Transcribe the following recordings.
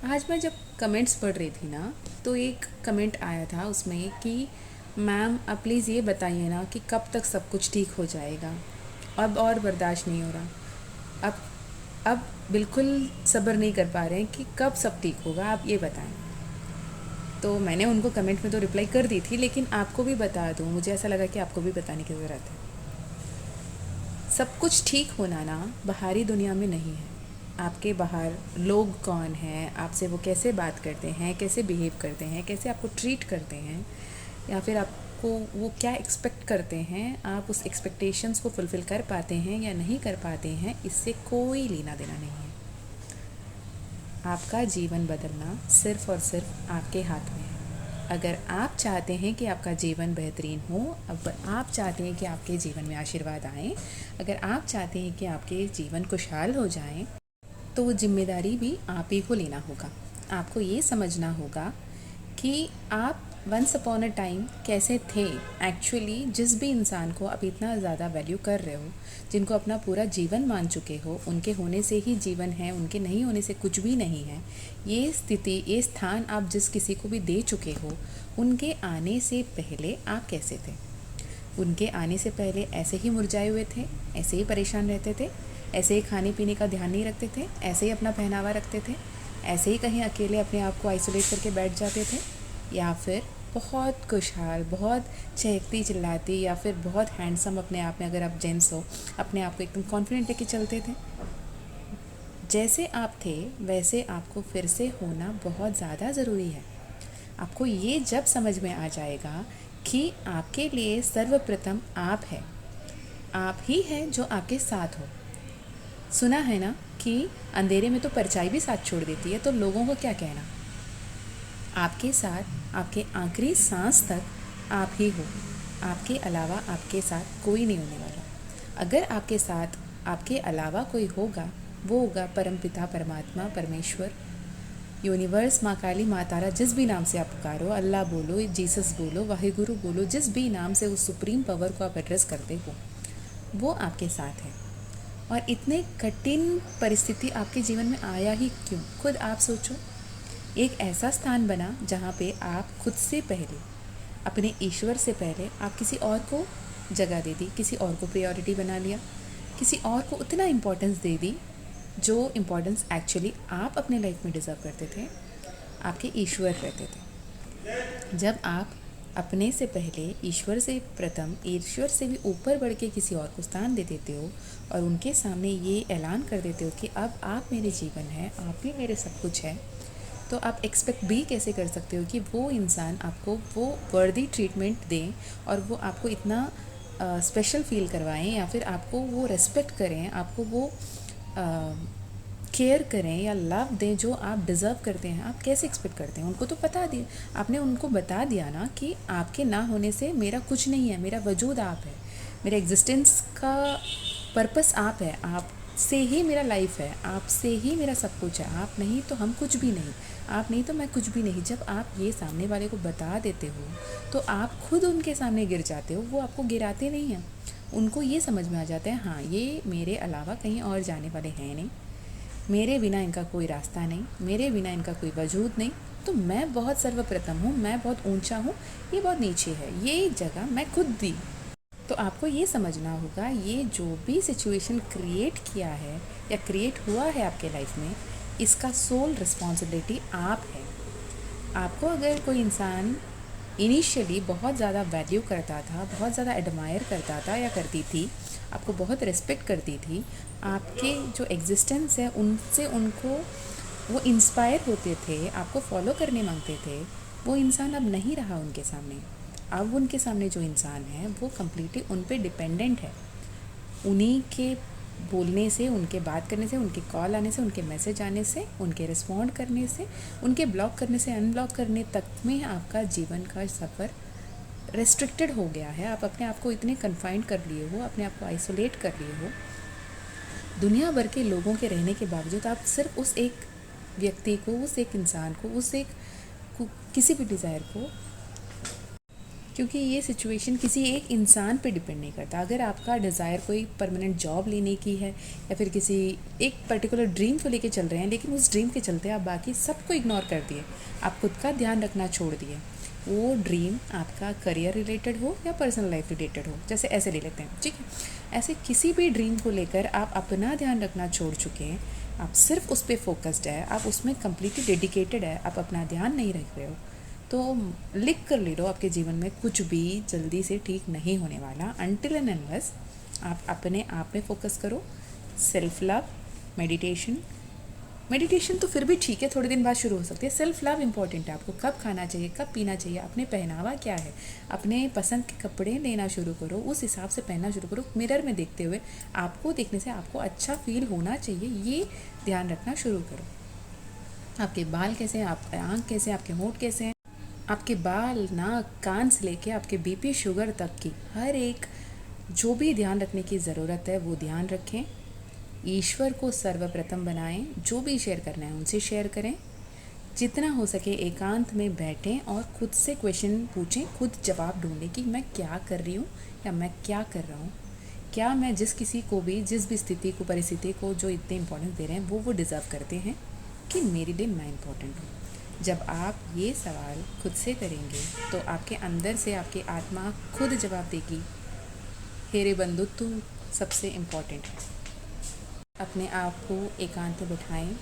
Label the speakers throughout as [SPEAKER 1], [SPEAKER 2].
[SPEAKER 1] आज मैं जब कमेंट्स पढ़ रही थी ना, तो एक कमेंट आया था उसमें कि मैम आप प्लीज़ ये बताइए ना कि कब तक सब कुछ ठीक हो जाएगा। अब और बर्दाश्त नहीं हो रहा। अब बिल्कुल सब्र नहीं कर पा रहे हैं कि कब सब ठीक होगा, आप ये बताएं। तो मैंने उनको कमेंट में तो रिप्लाई कर दी थी, लेकिन आपको भी बता दूँ, मुझे ऐसा लगा कि आपको भी बताने की ज़रूरत है। सब कुछ ठीक होना ना बाहरी दुनिया में नहीं है। आपके बाहर लोग कौन हैं, आपसे वो कैसे बात करते हैं, कैसे बिहेव करते हैं, कैसे आपको ट्रीट करते हैं, या फिर आपको वो क्या एक्सपेक्ट करते हैं, आप उस एक्सपेक्टेशंस को फुलफ़िल कर पाते हैं या नहीं कर पाते हैं, इससे कोई लेना देना नहीं है। आपका जीवन बदलना सिर्फ़ और सिर्फ आपके हाथ में है। अगर आप चाहते हैं कि आपका जीवन बेहतरीन हो, अब आप चाहते हैं कि आपके जीवन में आशीर्वाद आए, अगर आप चाहते हैं कि आपके जीवन खुशहाल हो जाएं, तो वो ज़िम्मेदारी भी आप ही को लेना होगा। आपको ये समझना होगा कि आप वंस अपॉन अ टाइम कैसे थे। एक्चुअली जिस भी इंसान को आप इतना ज़्यादा वैल्यू कर रहे हो, जिनको अपना पूरा जीवन मान चुके हो, उनके होने से ही जीवन है, उनके नहीं होने से कुछ भी नहीं है, ये स्थिति, ये स्थान आप जिस किसी को भी दे चुके हो, उनके आने से पहले आप कैसे थे? उनके आने से पहले ऐसे ही मुरझाए हुए थे, ऐसे ही परेशान रहते थे, ऐसे ही खाने पीने का ध्यान नहीं रखते थे, ऐसे ही अपना पहनावा रखते थे, ऐसे ही कहीं अकेले अपने आप को आइसोलेट करके बैठ जाते थे, या फिर बहुत खुशहाल, बहुत चहकती चिल्लाती, या फिर बहुत हैंडसम अपने आप में, अगर आप जेंट्स हो, अपने आप को एकदम कॉन्फिडेंट लेके चलते थे। जैसे आप थे वैसे आपको फिर से होना बहुत ज़्यादा ज़रूरी है। आपको ये जब समझ में आ जाएगा कि आपके लिए सर्वप्रथम आप है, आप ही हैं जो आपके साथ हो। सुना है ना कि अंधेरे में तो परछाई भी साथ छोड़ देती है, तो लोगों को क्या कहना। आपके साथ आपके आखिरी सांस तक आप ही हो। आपके अलावा आपके साथ कोई नहीं होने वाला। अगर आपके साथ आपके अलावा कोई होगा, वो होगा परमपिता परमात्मा परमेश्वर, यूनिवर्स, माँ काली, माँ तारा, जिस भी नाम से आप पुकारो, अल्लाह बोलो, जीसस बोलो, वाहिगुरु बोलो, जिस भी नाम से उस सुप्रीम पावर को आप एड्रेस करते हो, वो आपके साथ है। और इतने कठिन परिस्थिति आपके जीवन में आया ही क्यों, खुद आप सोचो। एक ऐसा स्थान बना जहाँ पे आप खुद से पहले, अपने ईश्वर से पहले, आप किसी और को जगह दे दी, किसी और को प्रायोरिटी बना लिया, किसी और को उतना इम्पोर्टेंस दे दी जो इम्पोर्टेंस एक्चुअली आप अपने लाइफ में डिज़र्व करते थे, आपके ईश्वर रहते थे। जब आप अपने से पहले ईश्वर से प्रथम, ईश्वर से भी ऊपर बढ़ के किसी और को स्थान दे देते हो और उनके सामने ये ऐलान कर देते हो कि अब आप मेरे जीवन हैं, आप ही मेरे सब कुछ है, तो आप एक्सपेक्ट भी कैसे कर सकते हो कि वो इंसान आपको वो वर्दी ट्रीटमेंट दें और वो आपको इतना स्पेशल फील करवाएं, या फिर आपको वो रेस्पेक्ट करें, आपको वो केयर करें या लव दें जो आप डिज़र्व करते हैं। आप कैसे एक्सपेक्ट करते हैं? उनको तो बता दिया, आपने उनको बता दिया ना कि आपके ना होने से मेरा कुछ नहीं है, मेरा वजूद आप है, मेरे एग्जिस्टेंस का पर्पस आप है, आप से ही मेरा लाइफ है, आपसे ही मेरा सब कुछ है, आप नहीं तो हम कुछ भी नहीं, आप नहीं तो मैं कुछ भी नहीं। जब आप ये सामने वाले को बता देते हो तो आप खुद उनके सामने गिर जाते हो, वो आपको गिराते नहीं हैं। उनको ये समझ में आ जाता है, हाँ ये मेरे अलावा कहीं और जाने वाले हैं नहीं, मेरे बिना इनका कोई रास्ता नहीं, मेरे बिना इनका कोई वजूद नहीं, तो मैं बहुत सर्वप्रथम हूँ, मैं बहुत ऊंचा हूँ, ये बहुत नीचे है, ये जगह मैं खुद दी। तो आपको ये समझना होगा, ये जो भी सिचुएशन क्रिएट किया है या क्रिएट हुआ है आपके लाइफ में, इसका सोल रिस्पॉन्सिबिलिटी आप है। आपको अगर कोई इंसान इनिशियली बहुत ज़्यादा वैल्यू करता था, बहुत ज़्यादा एडमायर करता था या करती थी, आपको बहुत रिस्पेक्ट करती थी, आपके जो एग्जिस्टेंस है उनसे उनको वो इंस्पायर होते थे, आपको फॉलो करने मांगते थे, वो इंसान अब नहीं रहा उनके सामने। अब उनके सामने जो इंसान है वो कम्प्लीटली उन पे डिपेंडेंट है। उन्हीं के बोलने से, उनके बात करने से, उनके कॉल आने से, उनके मैसेज आने से, उनके रिस्पॉन्ड करने से, उनके ब्लॉक करने से अनब्लॉक करने तक में आपका जीवन का सफ़र रेस्ट्रिक्टेड हो गया है। आप अपने आप को इतने कन्फाइंड कर लिए हो, अपने आप को आइसोलेट कर लिए हो, दुनिया भर के लोगों के रहने के बावजूद आप सिर्फ उस एक व्यक्ति को, उस एक इंसान को, उस एक किसी भी डिज़ायर को क्योंकि ये सिचुएशन किसी एक इंसान पे डिपेंड नहीं करता। अगर आपका डिज़ायर कोई परमानेंट जॉब लेने की है या फिर किसी एक पर्टिकुलर ड्रीम को लेके चल रहे हैं, लेकिन उस ड्रीम के चलते आप बाकी सबको इग्नोर कर दिए, आप खुद का ध्यान रखना छोड़ दिए, वो ड्रीम आपका करियर रिलेटेड हो या पर्सनल लाइफ रिलेटेड हो, जैसे ऐसे ले लेते हैं, ठीक है। ऐसे किसी भी ड्रीम को लेकर आप अपना ध्यान रखना छोड़ चुके हैं, आप सिर्फ उस पर फोकस्ड है, आप उसमें कम्प्लीटली डेडिकेटेड है, आप अपना ध्यान नहीं रख रहे हो, तो लिख कर ले लो, आपके जीवन में कुछ भी जल्दी से ठीक नहीं होने वाला अनटिल एंड अनलेस आप अपने आप में फोकस करो। सेल्फ लव, मेडिटेशन, मेडिटेशन तो फिर भी ठीक है, थोड़े दिन बाद शुरू हो सकती है। सेल्फ लव इंपॉर्टेंट है। आपको कब खाना चाहिए, कब पीना चाहिए, अपने पहनावा क्या है, अपने पसंद के कपड़े लेना शुरू करो, उस हिसाब से पहनना शुरू करो। मिरर में देखते हुए आपको देखने से आपको अच्छा फील होना चाहिए, ये ध्यान रखना शुरू करो। आपके बाल कैसे हैं, आपके आँख कैसे हैं, आपके होंठ कैसे हैं, आपके बाल, नाक, कान से लेके आपके बीपी शुगर तक की हर एक जो भी ध्यान रखने की ज़रूरत है वो ध्यान रखें। ईश्वर को सर्वप्रथम बनाएं, जो भी शेयर करना है उनसे शेयर करें। जितना हो सके एकांत में बैठें और खुद से क्वेश्चन पूछें, खुद जवाब ढूंढें कि मैं क्या कर रही हूँ या मैं क्या कर रहा हूँ। क्या मैं जिस किसी को भी, जिस भी स्थिति को, परिस्थिति को जो इतने इम्पोर्टेंस दे रहे हैं वो डिज़र्व करते हैं कि मेरे लिए मैं इम्पोर्टेंट हूँ। जब आप ये सवाल खुद से करेंगे तो आपके अंदर से आपकी आत्मा खुद जवाब देगी, हे रे बंधु तू सबसे इम्पोर्टेंट है। अपने आप को एकांत में बिठाएं,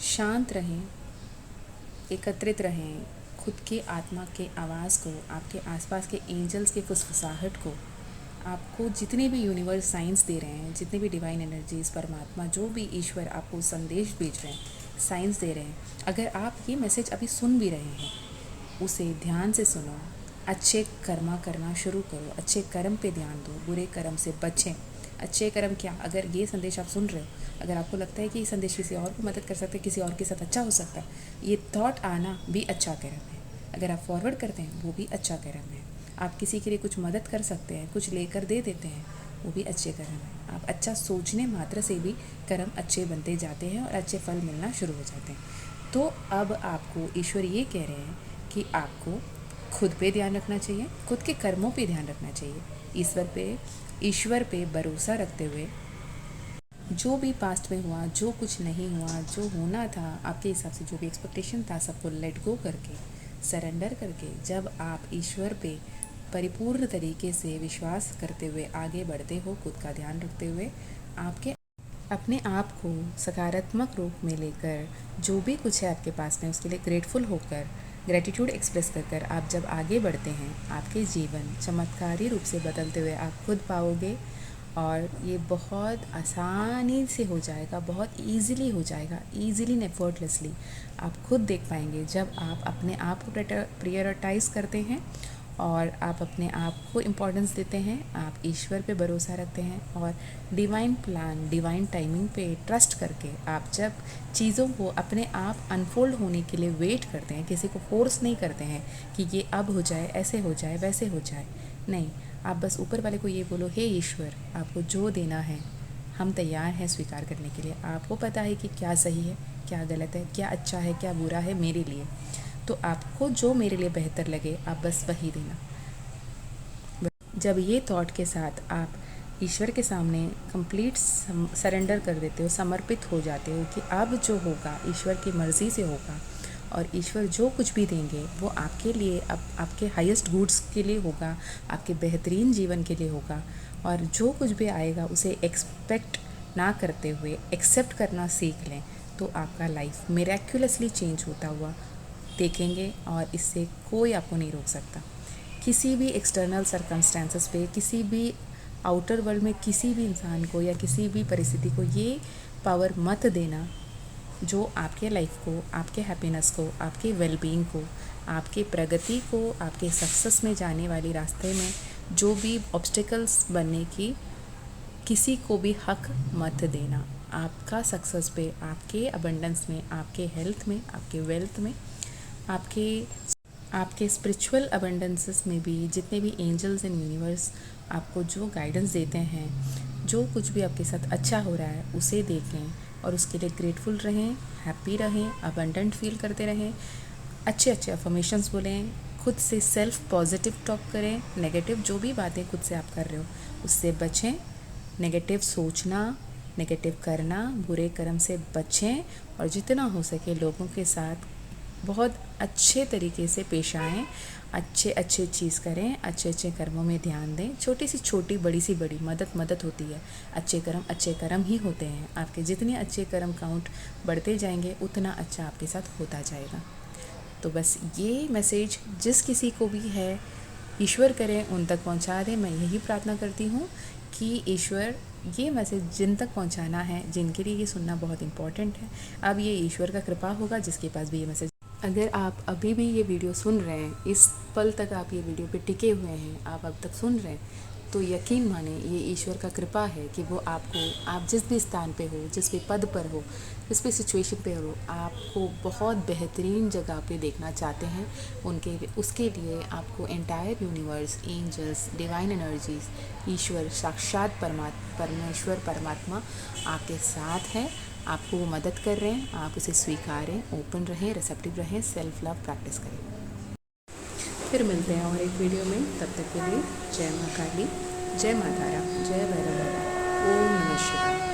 [SPEAKER 1] शांत रहें, एकत्रित रहें, खुद के आत्मा के आवाज़ को, आपके आसपास के एंजल्स के फुसफुसाहट को, आपको जितने भी यूनिवर्स साइंस दे रहे हैं, जितने भी डिवाइन एनर्जीज़, परमात्मा, जो भी ईश्वर आपको संदेश भेज रहे हैं, साइंस दे रहे हैं, अगर आप ये मैसेज अभी सुन भी रहे हैं उसे ध्यान से सुनो। अच्छे कर्मा करना शुरू करो, अच्छे कर्म पे ध्यान दो, बुरे कर्म से बचें। अच्छे कर्म क्या, अगर ये संदेश आप सुन रहे हो, अगर आपको लगता है कि ये संदेश किसी और को मदद कर सकता है, किसी और के साथ अच्छा हो सकता है, ये थॉट आना भी अच्छा कर्म है। अगर आप फॉरवर्ड करते हैं वो भी अच्छा कर्म है। आप किसी के लिए कुछ मदद कर सकते हैं, कुछ लेकर दे देते हैं, वो भी अच्छे कर्म है। आप अच्छा सोचने मात्र से भी कर्म अच्छे बनते जाते हैं और अच्छे फल मिलना शुरू हो जाते हैं। तो अब आपको ईश्वर ये कह रहे हैं कि आपको खुद पे ध्यान रखना चाहिए, खुद के कर्मों पे ध्यान रखना चाहिए, ईश्वर पे भरोसा रखते हुए जो भी पास्ट में हुआ, जो कुछ नहीं हुआ, जो होना था आपके हिसाब से, जो भी एक्सपेक्टेशन था, सबको लेट गो करके, सरेंडर करके, जब आप ईश्वर पे परिपूर्ण तरीके से विश्वास करते हुए आगे बढ़ते हो, खुद का ध्यान रखते हुए, आपके अपने आप को सकारात्मक रूप में लेकर जो भी कुछ है आपके पास में उसके लिए ग्रेटफुल होकर, ग्रेटिट्यूड एक्सप्रेस कर कर आप जब आगे बढ़ते हैं, आपके जीवन चमत्कारी रूप से बदलते हुए आप खुद पाओगे। और ये बहुत आसानी से हो जाएगा, बहुत ईज़िली हो जाएगा, ईज़िली एंड एफर्टलेसली आप खुद देख पाएंगे जब आप अपने आप को प्रायोरिटाइज़ करते हैं और आप अपने आप को इम्पोर्टेंस देते हैं, आप ईश्वर पे भरोसा रखते हैं और डिवाइन प्लान, डिवाइन टाइमिंग पे ट्रस्ट करके आप जब चीज़ों को अपने आप अनफोल्ड होने के लिए वेट करते हैं, किसी को फोर्स नहीं करते हैं कि ये अब हो जाए, ऐसे हो जाए, वैसे हो जाए, नहीं, आप बस ऊपर वाले को ये बोलो, हे ईश्वर, आपको जो देना है हम तैयार हैं स्वीकार करने के लिए। आपको पता है कि क्या सही है, क्या गलत है, क्या अच्छा है, क्या बुरा है मेरे लिए, तो आपको जो मेरे लिए बेहतर लगे आप बस वही देना। जब ये थॉट के साथ आप ईश्वर के सामने कंप्लीट सरेंडर कर देते हो, समर्पित हो जाते हो कि अब जो होगा ईश्वर की मर्ज़ी से होगा और ईश्वर जो कुछ भी देंगे वो आपके लिए, आपके हाईएस्ट गुड्स के लिए होगा, आपके बेहतरीन जीवन के लिए होगा, और जो कुछ भी आएगा उसे एक्सपेक्ट ना करते हुए एक्सेप्ट करना सीख लें, तो आपका लाइफ मिरेक्युलसली चेंज होता हुआ देखेंगे और इससे कोई आपको नहीं रोक सकता। किसी भी एक्सटर्नल सर्कमस्टेंसेस पे, किसी भी आउटर वर्ल्ड में किसी भी इंसान को या किसी भी परिस्थिति को ये पावर मत देना जो आपके लाइफ को, आपके हैप्पीनेस को, आपके वेलबींग को, आपके प्रगति को, आपके सक्सेस में जाने वाली रास्ते में जो भी ऑब्स्टिकल्स बनने की किसी को भी हक मत देना। आपका सक्सेस पे, आपके अबंडेंस में, आपके हेल्थ में, आपके वेल्थ में, आपके स्पिरिचुअल अबंडेंसेस में भी जितने भी एंजल्स एंड यूनिवर्स आपको जो गाइडेंस देते हैं, जो कुछ भी आपके साथ अच्छा हो रहा है उसे देखें और उसके लिए ग्रेटफुल रहें, हैप्पी रहें, अबंडेंट फील करते रहें, अच्छे अच्छे अफर्मेशंस बोलें, खुद से सेल्फ पॉजिटिव टॉक करें। नेगेटिव जो भी बातें खुद से आप कर रहे हो उससे बचें। नेगेटिव सोचना, नेगेटिव करना, बुरे कर्म से बचें और जितना हो सके लोगों के साथ बहुत अच्छे तरीके से पेश आएँ, अच्छे चीज़ करें, अच्छे कर्मों में ध्यान दें। छोटी सी छोटी, बड़ी सी बड़ी मदद होती है। अच्छे कर्म ही होते हैं। आपके जितने अच्छे कर्म काउंट बढ़ते जाएंगे उतना अच्छा आपके साथ होता जाएगा। तो बस ये मैसेज जिस किसी को भी है ईश्वर करें उन तक पहुंचा दें। मैं यही प्रार्थना करती हूँ कि ईश्वर ये मैसेज जिन तक पहुंचाना है, जिनके लिए ये सुनना बहुत इम्पॉर्टेंट है, अब ये ईश्वर का कृपा होगा जिसके पास भी ये मैसेज। अगर आप अभी भी ये वीडियो सुन रहे हैं, इस पल तक आप ये वीडियो पे टिके हुए हैं, आप अब तक सुन रहे हैं, तो यकीन माने ये ईश्वर का कृपा है कि वो आपको, आप जिस भी स्थान पे हो, जिस भी पद पर हो, जिस भी सिचुएशन पे हो, आपको बहुत बेहतरीन जगह पे देखना चाहते हैं। उसके लिए आपको entire universe, angels, divine energies, ईश्वर साक्षात परमेश्वर परमात्मा आपके साथ है। आपको वो मदद कर रहे हैं, आप उसे स्वीकारें, ओपन रहें, रिसेप्टिव रहें, सेल्फ लव प्रैक्टिस करें। फिर मिलते हैं और एक वीडियो में, तब तक के लिए जय माँ काली, जय माँ तारा, जय भैरव बाबा, ओम नमः शिवाय।